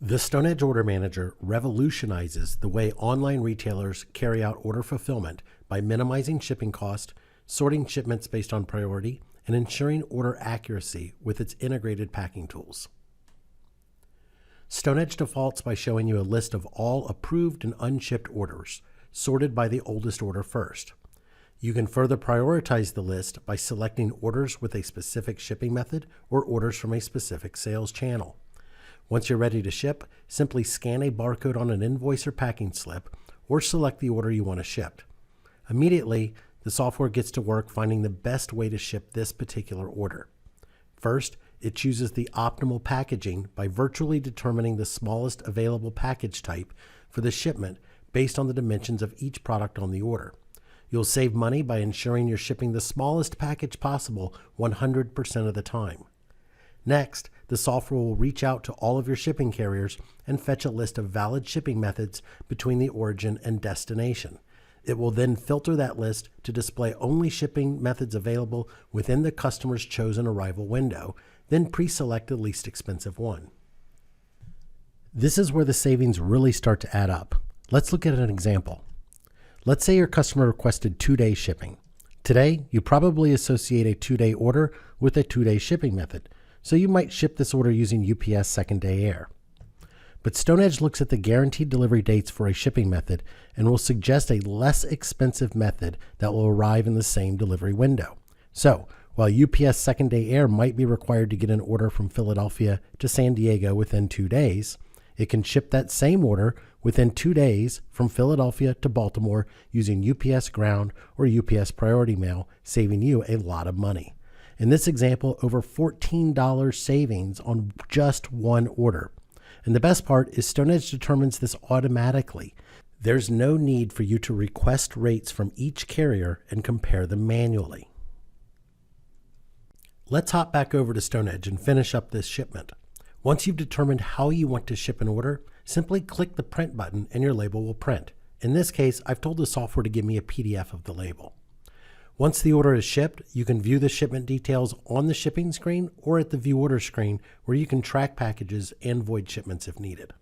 The StoneEdge Order Manager revolutionizes the way online retailers carry out order fulfillment by minimizing shipping cost, sorting shipments based on priority, and ensuring order accuracy with its integrated packing tools. StoneEdge defaults by showing you a list of all approved and unshipped orders, sorted by the oldest order first. You can further prioritize the list by selecting orders with a specific shipping method or orders from a specific sales channel. Once you're ready to ship, simply scan a barcode on an invoice or packing slip, or select the order you want to ship. Immediately, the software gets to work finding the best way to ship this particular order. First, it chooses the optimal packaging by virtually determining the smallest available package type for the shipment based on the dimensions of each product on the order. You'll save money by ensuring you're shipping the smallest package possible 100% of the time. Next, the software will reach out to all of your shipping carriers and fetch a list of valid shipping methods between the origin and destination. It will then filter that list to display only shipping methods available within the customer's chosen arrival window, then pre-select the least expensive one. This is where the savings really start to add up. Let's look at an example. Let's say your customer requested 2-day shipping. Today, you probably associate a 2-day order with a 2-day shipping method, so you might ship this order using UPS second-day air. But StoneEdge looks at the guaranteed delivery dates for a shipping method and will suggest a less expensive method that will arrive in the same delivery window. So, while UPS second-day air might be required to get an order from Philadelphia to San Diego within 2 days, it can ship that same order within 2 days from Philadelphia to Baltimore using UPS Ground or UPS Priority Mail, saving you a lot of money. In this example, over $14 savings on just one order. And the best part is StoneEdge determines this automatically. There's no need for you to request rates from each carrier and compare them manually. Let's hop back over to StoneEdge and finish up this shipment. Once you've determined how you want to ship an order, simply click the print button and your label will print. In this case, I've told the software to give me a PDF of the label. Once the order is shipped, you can view the shipment details on the shipping screen or at the View Order screen, where you can track packages and void shipments if needed.